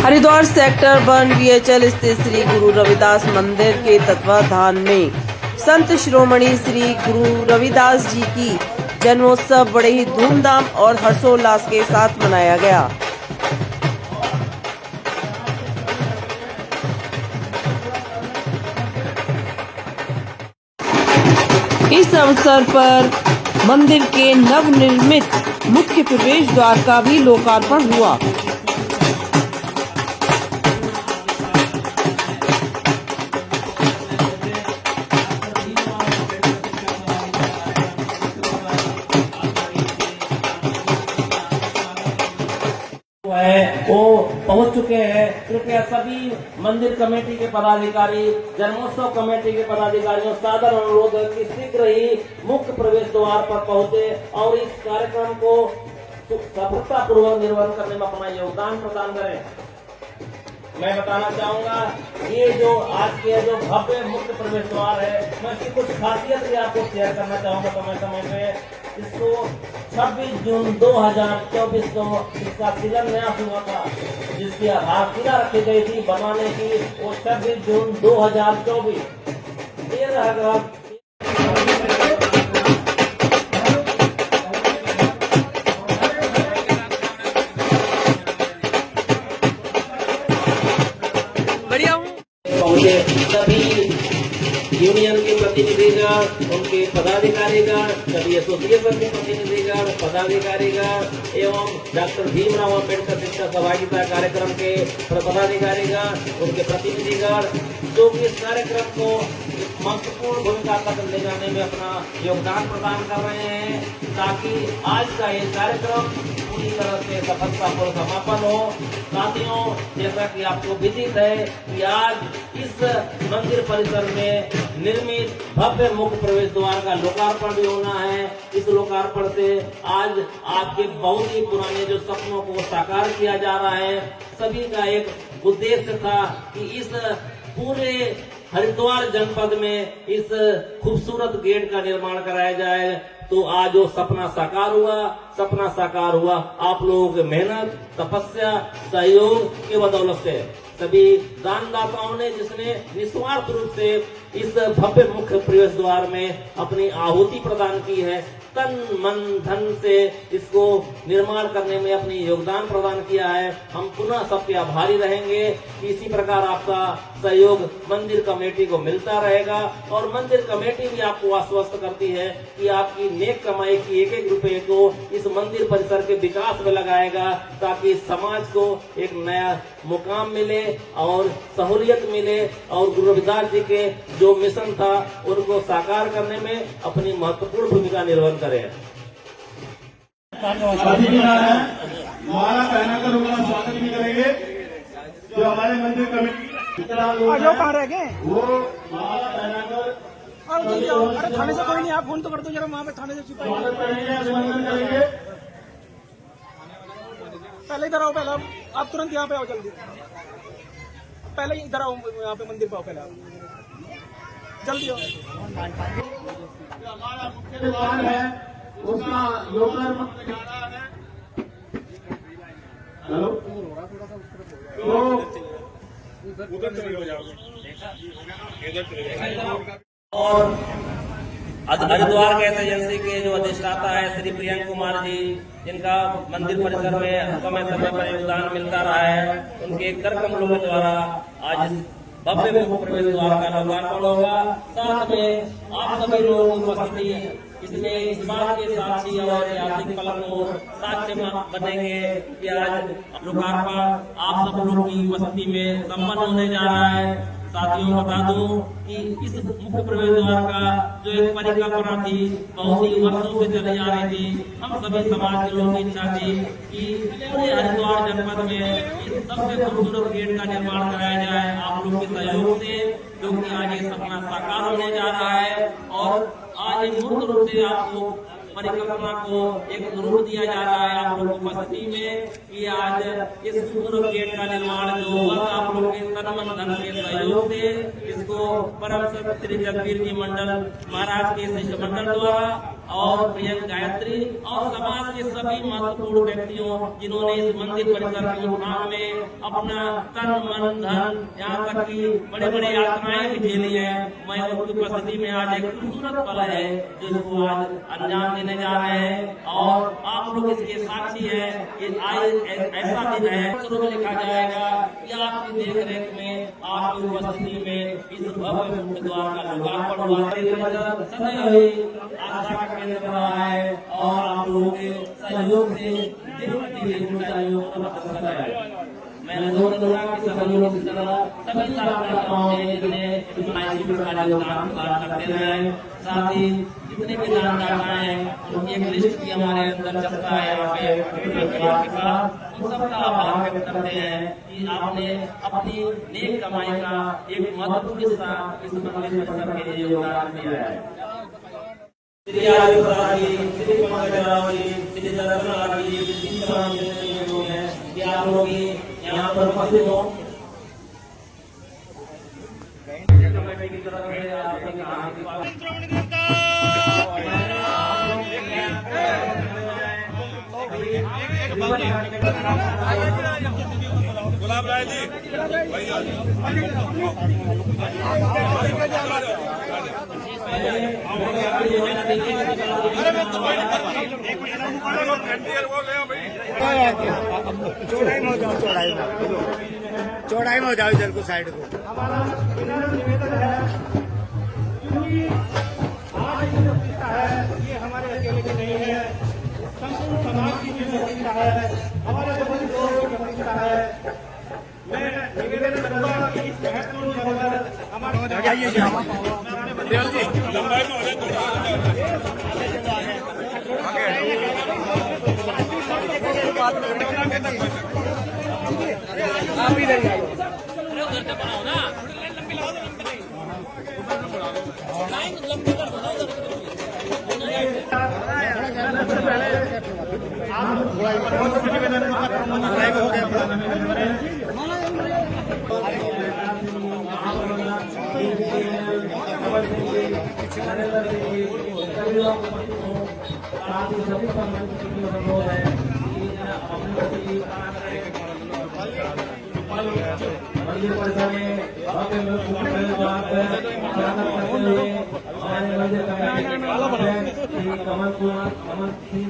Haridwar sector 1 VHL स्थित श्री गुरु रविदास मंदिर के तत्वाधान में संत शिरोमणि श्री गुरु रविदास जी की जन्मोत्सव बड़े ही धूमधाम और हर्षोल्लास के साथ मनाया गया। इस अवसर पर मंदिर के नवनिर्मित मुख्य प्रवेश द्वार का भी लोकार्पण हुआ। वो पहुंच चुके हैं। कृपया सभी मंदिर कमेटी के पदाधिकारी, जन्मोत्सव कमेटी के पदाधिकारियों सादर अनुरोध है कि शीघ्र ही मुख्य प्रवेश द्वार पर पहुंचे और इस कार्यक्रम को सफलतापूर्वक निर्वहन करने में अपना योगदान प्रदान करें। मैं बताना चाहूंगा, ये जो आज के जो भव्य मुख्य प्रवेश द्वार है, मैं इसकी कुछ खासियत भी आपको शेयर करना चाहूंगा। समय समय पे इसको 26 जून 2024 को इसका शिलान्यास हुआ था, जिसकी आधारशिला रखी गई थी बनाने की, वो 26 जून 2024। बढ़िया पहुंचे सभी यूनियन के प्रतिनिधिगण, उनके पदाधिकारीगण, सभी एसोसिएशन के प्रतिनिधिगण, पदाधिकारीगण एवं डॉक्टर भीमराव अम्बेडकर शिक्षा सहभागिता कार्यक्रम के पदाधिकारीगण, उनके प्रतिनिधिगण, जो कि इस कार्यक्रम को महत्वपूर्ण भूमिका तक ले जाने में अपना योगदान प्रदान कर रहे हैं, ताकि आज का ये कार्यक्रम पूरी तरह से सफलतापूर्वक समापन हो। साथियों, जैसा कि आपको विदित है कि आज इस मंदिर परिसर में निर्मित भव्य मुख्य प्रवेश द्वार का लोकार्पण भी होना है। इस लोकार्पण से आज आपके बहुत ही पुराने जो सपनों को साकार किया जा रहा है। सभी का एक उद्देश्य था कि इस पूरे हरिद्वार जनपद में इस खूबसूरत गेट का निर्माण कराया जाए। तो आज जो सपना साकार हुआ आप लोगों की मेहनत, तपस्या, सहयोग के बदौलत से। सभी दानदाताओं ने जिसने निस्वार्थ रूप से इस भव्य मुख्य प्रवेश द्वार में अपनी आहुति प्रदान की है, तन मन धन से इसको निर्माण करने में अपनी योगदान प्रदान किया है, हम पुनः सबके आभारी रहेंगे कि इसी प्रकार आपका सहयोग मंदिर कमेटी को मिलता रहेगा। और मंदिर कमेटी भी आपको आश्वस्त करती है कि आपकी नेक कमाई की एक एक रुपए को इस मंदिर परिसर के विकास में लगाएगा, ताकि समाज को एक नया मुकाम मिले और सहूलियत मिले और गुरु रविदास जी के जो मिशन था उनको साकार करने में अपनी महत्वपूर्ण भूमिका निर्वहन करें। माला पहनाकर उनका स्वागत भी करेंगे। जो हमारे मंदिर कमेटी कहाँ रह गए वो माला पहनाकर, अरे थाने से कोई नहीं, आप फोन तो कर दो जरा, वहाँ पे थाने से छिपाई करेंगे। पहले इधर आओ, पहले आप तुरंत यहाँ पे आओ, जल्दी पहले इधर आओ, यहाँ पे मंदिर पे आओ, पहले आप जल्दी आओ। हमारा मुख्य द्वार है उसका लोकार्पण हेलो और हरिद्वार गैस एजेंसी के जो अधिष्ठाता है श्री प्रियंक कुमार जी, जिनका मंदिर परिसर में समय समय पर योगदान मिलता रहा है, उनके कर कमलों के द्वारा आज भव्य मुख्य प्रवेश द्वार का लोकार्पण होगा। साथ में आप सभी लोगों की उपस्थिति इसमें इस बात के साक्षी और ऐतिहासिक पल को साक्ष्य बनेंगे कि आज लोकार्पण आप सब लोगों की उपस्थिति में संपन्न होने जा रहा है। साथियों, बता दूं कि इस मुख्य प्रवेश द्वार का जो एक परिकल्पना थी, बहुत ही वर्षों से चली आ रही थी। हम सभी समाज के लोगों की इच्छा थी कि पूरे हरिद्वार जनपद में इस सबसे खूबसूरत गेट का निर्माण कराया जाए आप लोगों के सहयोग से, जो कि आज ये सपना साकार होने जा रहा है। और आज मूर्त रूप से आपको परिकल्पना को एक रूप दिया जा रहा है आप लोगों की उपस्थिति में कि आज इस खूबसूरत गेट का निर्माण जो हुआ आप लोगों के तन मन धन के सहयोग से, इसको परम श्री जगबीर जी मंडल महाराज के शिष्टमंडल द्वारा और प्रियंका गायत्री और समाज के सभी महत्वपूर्ण व्यक्तियों जिन्होंने इस मंदिर परिसर के उत्थान में अपना तन मन धन यहाँ तक की बड़े बड़े यात्राएं भी झेली है। मैं उनकी उपस्थिति में आज एक खूबसूरत पल है जो इसको आज अंजाम देने जा रहे हैं और आप लोग इसके साक्षी है। ये आज ऐसा दिन है शुरू में लिखा जाएगा कि आपकी देख रेख में आपकी उपस्थिति में इस भव्य मुख्य द्वार का लोकार्पण हुआ सदैव ही आस्था का केंद्र रहा है और आप लोगों के सहयोग से ऊंचाइयों पर पहुंचा है। मैं अनुरोध करूंगा कि सहयोग की तरह सभी कार्यकर्ताओं ने जितने योगदान करते रहे, साथ ही जितने भी दानदाता हैं उनकी एक लिस्ट भी हमारे अंदर चलता है यहाँ पे उन सबका आभार व्यक्त करते हैं कि आपने अपनी नेक कमाई का एक महत्वपूर्ण हिस्सा इस मंदिर परिसर के लिए योगदान दिया है। श्री आयुर्वेद जी, श्री पंकजराव जी, श्री दर्शनाथ जी, श्री तमाम जितने लोग हैं कि आप लोग यहाँ पर उपस्थित हो। गुलाब राय जी चौड़ाई में हो जाओ इधर को साइड को। ये हमारे अकेले की नहीं है, संपूर्ण समाज की प्रतिष्ठा है, हमारे सभी लोगों की प्रतिष्ठा है। मैं निवेदन करूंगा कि इस महत्वपूर्ण जगह पर आप इधर ही आइए। कमल कुमार कमल सिंह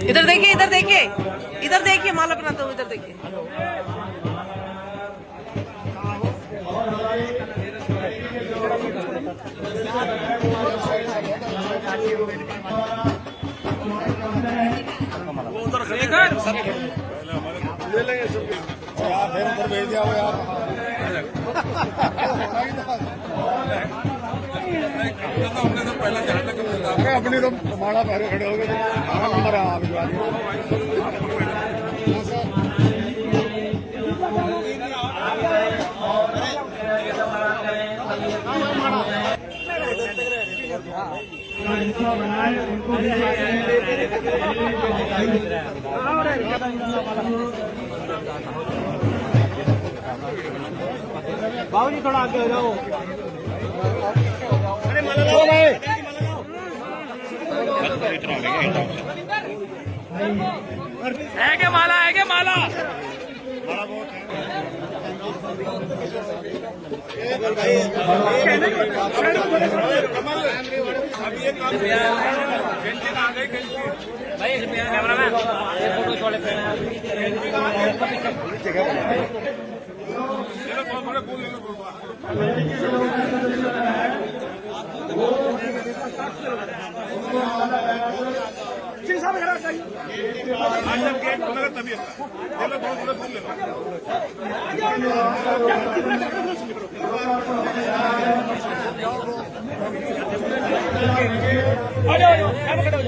इधर देखिए, इधर देखिए, इधर देखिए, माला बनाता हूँ, इधर देखिए। ले लेंगे सब यार, फिर उधर भेज दिया हो यार। अरे अपनी तो माड़ा पहले खड़े हो गए, नंबर है आप बाबू जी थोड़ा आगे हो जाओ। अरे माला है क्या माला, है क्या माला?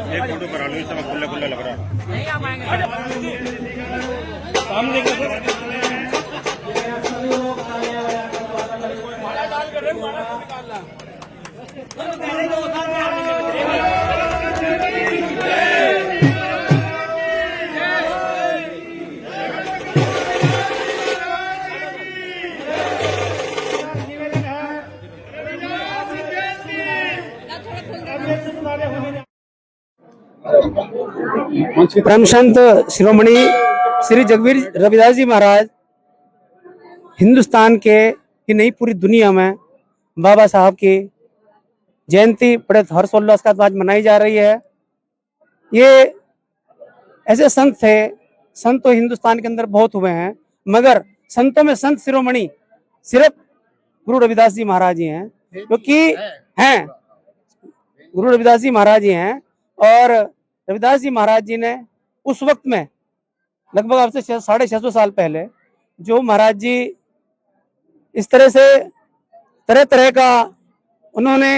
एक फोटो करा लो, इस समय खुला खुला लग रहा है। नहीं आ पाएंगे सामने डाल कर निकालना। परम संत शिरोमणि श्री जगवीर रविदास जी महाराज हिंदुस्तान के ही नहीं पूरी दुनिया में बाबा साहब की जयंती बड़े हर्षोल्लास के साथ आज मनाई जा रही है। ये ऐसे संत थे, संत तो हिंदुस्तान के अंदर बहुत हुए हैं, मगर संतों में संत शिरोमणि सिर्फ गुरु रविदास जी महाराज ही हैं, क्योंकि हैं गुरु रविदास जी महाराज ही हैं। और रविदास जी महाराज जी ने उस वक्त में लगभग आपसे 650 साल पहले जो महाराज जी इस तरह से तरह तरह का उन्होंने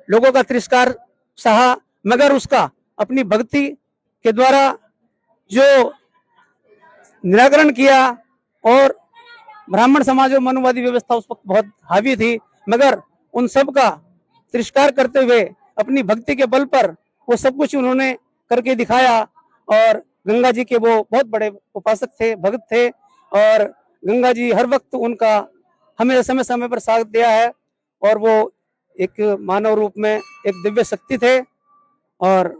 लोगों का तिरस्कार सहा, मगर उसका अपनी भक्ति के द्वारा जो निराकरण किया, और ब्राह्मण समाज और मनुवादी व्यवस्था उस वक्त बहुत हावी थी, मगर उन सब का तिरस्कार करते हुए अपनी भक्ति के बल पर वो सब कुछ उन्होंने करके दिखाया। और गंगा जी के वो बहुत बड़े उपासक थे, भक्त थे, और गंगा जी हर वक्त उनका हमें समय समय पर साथ दिया है। और वो एक मानव रूप में एक दिव्य शक्ति थे, और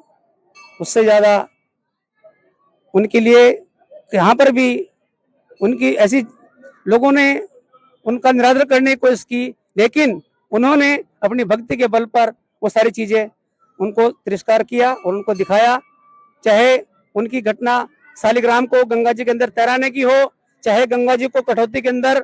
उससे ज्यादा उनके लिए यहाँ पर भी उनकी ऐसी लोगों ने उनका निरादर करने की कोशिश की, लेकिन उन्होंने अपनी भक्ति के बल पर वो सारी चीजें उनको तिरस्कार किया और उनको दिखाया। चाहे उनकी घटना शालिग्राम को गंगा जी के अंदर तैराने की हो, चाहे गंगा जी को कठौती के अंदर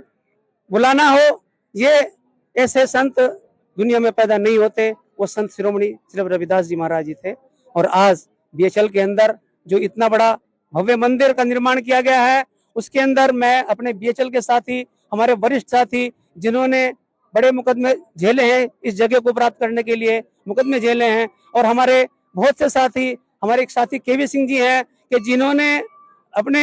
बुलाना हो, ये ऐसे संत दुनिया में पैदा नहीं होते। वो संत शिरोमणि श्री रविदास जी महाराज जी थे। और आज बीएचएल के अंदर जो इतना बड़ा भव्य मंदिर का निर्माण किया गया है, उसके अंदर मैं अपने बीएचएल के साथी, हमारे वरिष्ठ साथी जिन्होंने बड़े मुकदमे झेले हैं, इस जगह को प्राप्त करने के लिए मुकदमे झेले हैं, और हमारे बहुत से साथी, हमारे एक साथी केवी सिंह जी हैं कि जिन्होंने अपने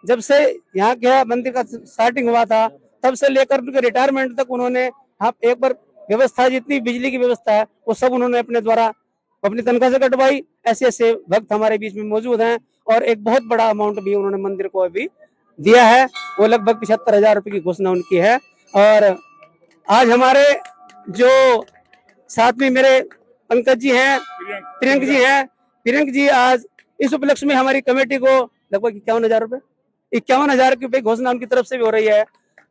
जब से यहाँ के मंदिर का स्टार्टिंग हुआ था तब से लेकर उनके रिटायरमेंट तक उन्होंने एक बार व्यवस्था, जितनी बिजली की व्यवस्था है वो सब उन्होंने अपने द्वारा अपनी तनख्वाह से कटवाई। ऐसे ऐसे भक्त हमारे बीच में मौजूद हैं, और एक बहुत बड़ा अमाउंट भी उन्होंने मंदिर को अभी दिया है, वो लगभग 75,000 रुपए की घोषणा उनकी है। और आज हमारे जो साथ में मेरे पंकज जी हैं, प्रियंक जी हैं, प्रियंक जी आज इस उपलक्ष्य में हमारी कमेटी को लगभग 51,000 रुपए, 51,000 की रुपए घोषणा उनकी तरफ से भी हो रही है।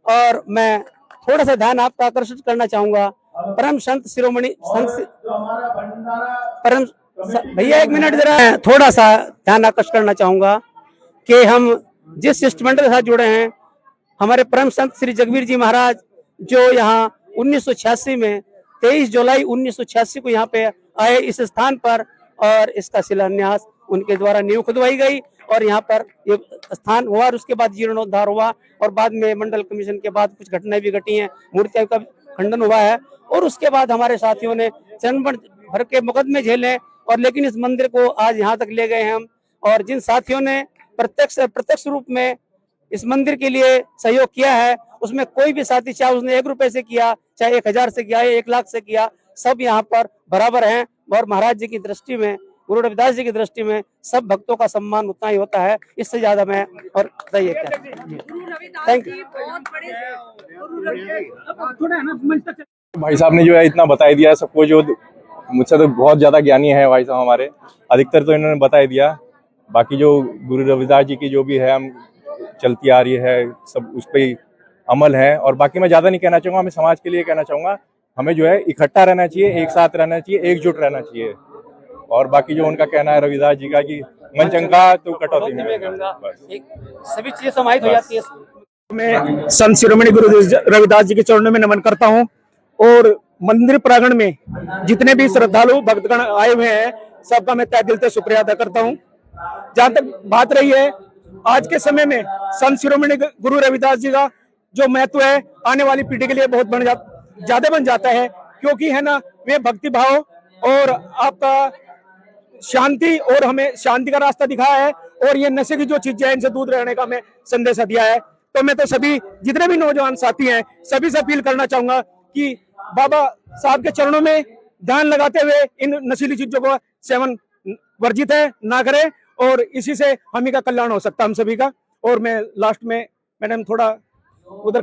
और मैं थोड़ा सा ध्यान आपका आकर्षित करना चाहूंगा, परम संत शिरोमणि परम भैया एक मिनट जरा थोड़ा सा ध्यान आकर्षित करना चाहूंगा कि हम जिस शिष्टमंडल के साथ जुड़े हैं, हमारे परम संत श्री जगवीर जी महाराज जो यहाँ 1986 में 23 जुलाई 1986 को यहाँ पे आए इस स्थान पर, और इसका शिलान्यास उनके द्वारा नींव खुदवाई गई, और यहाँ पर ये स्थान हुआ, और उसके बाद जीर्णोद्धार हुआ, और बाद में मंडल कमीशन के बाद कुछ घटनाएं भी घटी हैं, मूर्तियों का खंडन हुआ है, और उसके बाद हमारे साथियों ने क्षण भर के मुकदमे झेले, और लेकिन इस मंदिर को आज यहाँ तक ले गए हैं हम। और जिन साथियों ने प्रत्यक्ष रूप में इस मंदिर के लिए सहयोग किया है, उसमें कोई भी साथी, चाहे उसने 1 रुपए से किया, चाहे 1,000 से किया, 1 लाख से किया, सब यहाँ पर बराबर हैं। और महाराज जी की दृष्टि में, गुरु रविदास जी की दृष्टि में सब भक्तों का सम्मान उतना ही होता है, इससे ज्यादा मैं और बताइए क्या। Thank you. भाई साहब ने जो है इतना बता दिया है सबको, जो मुझसे तो बहुत ज्यादा ज्ञानी है भाई साहब हमारे, अधिकतर तो इन्होंने बता दिया। बाकी जो गुरु रविदास जी की जो भी है हम चलती आ रही है, सब उस पर अमल है। और बाकी मैं ज्यादा नहीं कहना चाहूंगा, मैं समाज के लिए कहना चाहूंगा, हमें जो है इकट्ठा रहना चाहिए, एक साथ रहना चाहिए, एकजुट रहना चाहिए। और बाकी जो उनका कहना है रविदास जी का कि मन चंगा तो कटौती में गंगा, सभी चीजें समाहित हो जाती है। मैं संत शिरोमणि गुरु रविदास जी के चरणों में नमन करता हूं, और मंदिर प्रांगण में जितने भी श्रद्धालु भक्तगण आए हुए हैं सबका मैं तहे दिल से शुक्रिया अदा करता हूं। जहां तक बात रही है आज के समय में संत शिरोमणि गुरु रविदास जी का जो महत्व है आने वाली पीढ़ी के लिए बहुत ज्यादा बन जाता है, क्योंकि है ना वे भक्ति भाव और आपका शांति, और हमें शांति का रास्ता दिखाया है, और ये नशे की जो चीजें हैं इनसे दूर रहने का हमें संदेश दिया है। तो मैं तो सभी जितने भी नौजवान साथी हैं सभी से अपील करना चाहूंगा कि बाबा साहब के चरणों में ध्यान लगाते हुए इन नशीली चीजों को सेवन वर्जित है ना करें, और इसी से हम ही का कल्याण हो सकता है, हम सभी का। और मैं लास्ट में मैडम थोड़ा उधर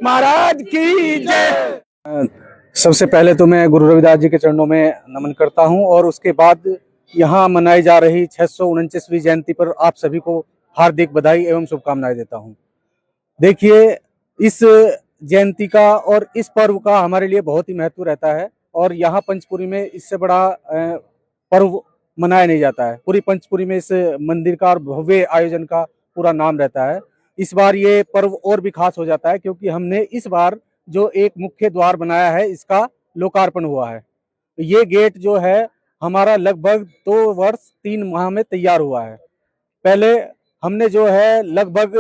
महाराज की जय। सबसे पहले तो मैं गुरु रविदास जी के चरणों में नमन करता हूं, और उसके बाद यहाँ मनाई जा रही 649वीं जयंती पर आप सभी को हार्दिक बधाई एवं शुभकामनाएं देता हूँ। देखिए, इस जयंती का और इस पर्व का हमारे लिए बहुत ही महत्व रहता है और यहाँ पंचपुरी में इससे बड़ा पर्व मनाया नहीं जाता है। पूरी पंचपुरी में इस मंदिर का और भव्य आयोजन का पूरा नाम रहता है। इस बार ये पर्व और भी खास हो जाता है क्योंकि हमने इस बार जो एक मुख्य द्वार बनाया है इसका लोकार्पण हुआ है। ये गेट जो है हमारा लगभग 2 वर्ष 3 माह में तैयार हुआ है। पहले हमने जो है लगभग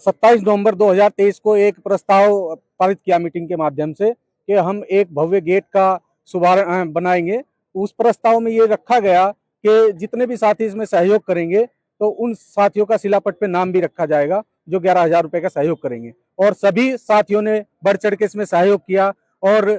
27 नवंबर 2023 को एक प्रस्ताव पारित किया मीटिंग के माध्यम से कि हम एक भव्य गेट का शुभारंभ बनाएंगे। उस प्रस्ताव में ये रखा गया कि जितने भी साथी इसमें सहयोग करेंगे तो उन साथियों का शिलापट पे नाम भी रखा जाएगा जो 11,000 रुपए का सहयोग करेंगे। और सभी साथियों ने बढ़ चढ़ के इसमें सहयोग किया और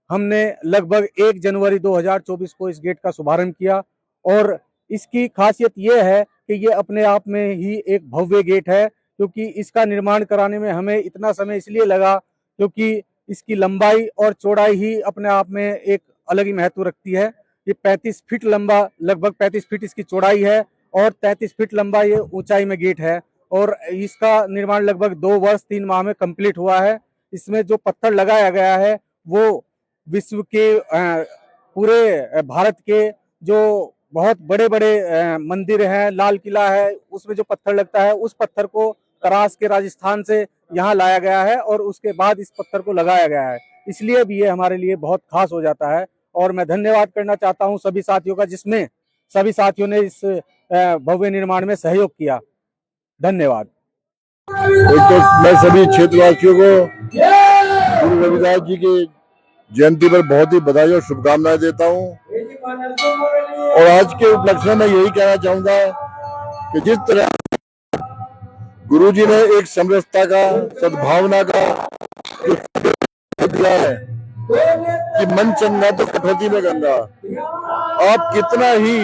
हमने लगभग 1 जनवरी 2024 को इस गेट का शुभारंभ किया। और इसकी खासियत ये है कि ये अपने आप में ही एक भव्य गेट है क्योंकि इसका निर्माण कराने में हमें इतना समय इसलिए लगा क्योंकि इसकी लंबाई और चौड़ाई ही अपने आप में एक अलग ही महत्व रखती है। ये 35 फीट लंबा, लगभग 35 फीट इसकी चौड़ाई है और 33 फीट लंबा ये ऊंचाई में गेट है और इसका निर्माण लगभग 2 वर्ष 3 माह में कंप्लीट हुआ है। इसमें जो पत्थर लगाया गया है वो विश्व के पूरे भारत के जो बहुत बड़े बड़े मंदिर हैं, लाल किला है, उसमें जो पत्थर लगता है उस पत्थर को तराश के राजस्थान से यहाँ लाया गया है और उसके बाद इस पत्थर को लगाया गया है। इसलिए भी ये हमारे लिए बहुत खास हो जाता है और मैं धन्यवाद करना चाहता हूँ सभी साथियों का जिसमें सभी साथियों ने इस भव्य निर्माण में सहयोग किया। धन्यवाद। एक तो मैं सभी क्षेत्रवासियों को गुरु रविदास जी की जयंती पर बहुत ही बधाई और शुभकामनाएं देता हूं और आज के उपलक्ष्य में यही कहना चाहूंगा कि जिस तरह गुरु जी ने एक समरसता का, सद्भावना का जो दिया है कि मन चंगा तो कटौती में गंगा, आप कितना ही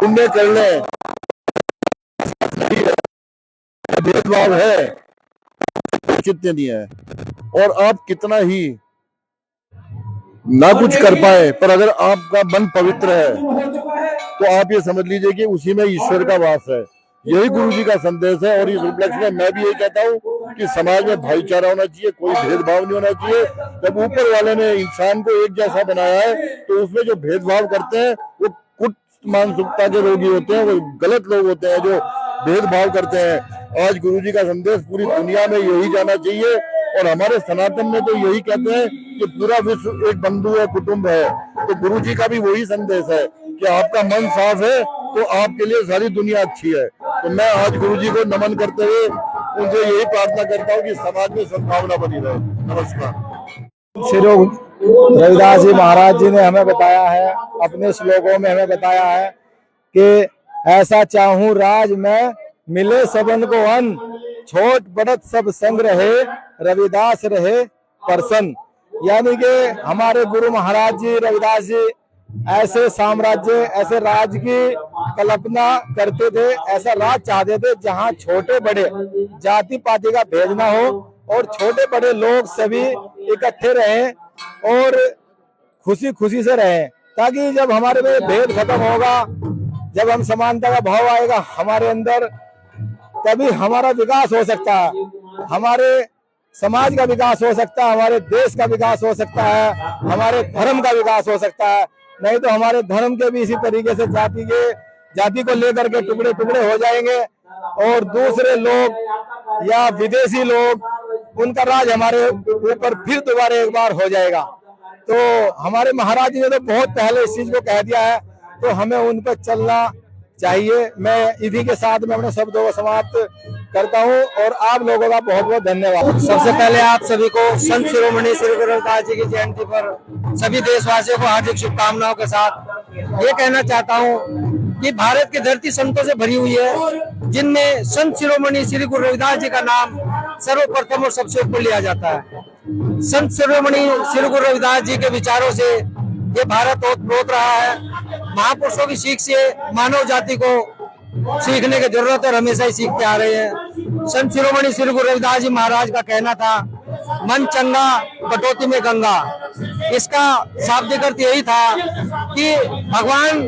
पुण्य कर लें, भेदभाव है उचित नहीं है और आप कितना ही ना कुछ कर पाए पर अगर आपका मन पवित्र है तो आप ये समझ लीजिए कि उसी में ईश्वर का वास है। यही गुरु जी का संदेश है और इस उपलक्ष्य में मैं भी यही कहता हूँ कि समाज में भाईचारा होना चाहिए, कोई भेदभाव नहीं होना चाहिए। जब ऊपर वाले ने इंसान को एक जैसा बनाया है तो उसमें जो भेदभाव करते हैं वो कुछ मानसिकता के रोगी होते हैं, वो गलत लोग होते हैं जो भेदभाव करते हैं। आज गुरु जी का संदेश पूरी दुनिया में यही जाना चाहिए और हमारे सनातन में तो यही कहते हैं कि पूरा विश्व एक बंधु है, कुटुंब है। तो गुरु जी का भी वही संदेश है कि आपका मन साफ है तो आपके लिए सारी दुनिया अच्छी है। तो मैं आज गुरु जी को नमन करते हुए उनसे यही प्रार्थना करता हूँ कि समाज में सद्भावना बनी रहे। नमस्कार। श्री रविदास जी महाराज जी ने हमें बताया है, अपने श्लोकों में हमें बताया है कि ऐसा चाहूं राज में मिले सबन को अन, छोट बड़त सब संग रहे, रविदास रहे प्रसन्न। यानी कि हमारे गुरु महाराज जी रविदास जी ऐसे साम्राज्य, ऐसे राज की कल्पना करते थे, ऐसा राज चाहते थे जहां छोटे बड़े जाति पाति का भेद ना हो और छोटे बड़े लोग सभी इकट्ठे रहें और खुशी खुशी से रहें, ताकि जब हमारे में भेद खत्म होगा, जब हम समानता का भाव आएगा हमारे अंदर, तभी हमारा विकास हो सकता है, हमारे समाज का विकास हो सकता है, हमारे देश का विकास हो सकता है, हमारे धर्म का विकास हो सकता है। नहीं तो हमारे धर्म के भी इसी तरीके से जाति को लेकर के टुकड़े टुकड़े हो जाएंगे और दूसरे लोग या विदेशी लोग उनका राज हमारे ऊपर फिर दोबारा एक बार हो जाएगा। तो हमारे महाराज जी ने तो बहुत पहले इस चीज को कह दिया है, तो हमें उन पर चलना चाहिए। मैं इसी के साथ में अपने शब्दों को समाप्त करता हूं और आप लोगों का बहुत बहुत धन्यवाद। सबसे पहले आप सभी को संत शिरोमणि श्री गुरु रविदास जी की जयंती पर सभी देशवासियों को हार्दिक शुभकामनाओं के साथ ये कहना चाहता हूँ कि भारत की धरती संतों से भरी हुई है, जिनमें संत शिरोमणि श्री गुरु रविदास जी का नाम सर्वप्रथम और सबसे ऊपर लिया जाता है। संत शिरोमणि श्री गुरु रविदास जी के विचारों से ये भारत ओत रहा है। महापुरुषों की सीख से मानव जाति को सीखने की जरूरत है और हमेशा ही सीखते आ रहे हैं। संत शिरोमणि श्री गुरु रविदास जी महाराज का कहना था मन चंगा कटौती में गंगा। इसका शाब्दिक अर्थ यही था कि भगवान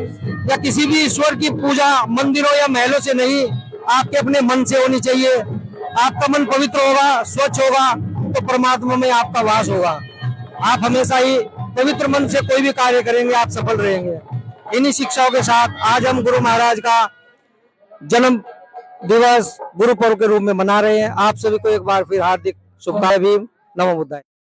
या किसी भी ईश्वर की पूजा मंदिरों या महलों से नहीं, आपके अपने मन से होनी चाहिए। आपका मन पवित्र होगा, स्वच्छ होगा, तो परमात्मा में आपका वास होगा। आप हमेशा ही पवित्र मन से कोई भी कार्य करेंगे, आप सफल रहेंगे। इन्हीं शिक्षाओं के साथ आज हम गुरु महाराज का जन्म दिवस गुरु पर्व के रूप में मना रहे हैं। आप सभी को एक बार फिर हार्दिक शुभकामनाएं। भीम नमो बुद्धाय।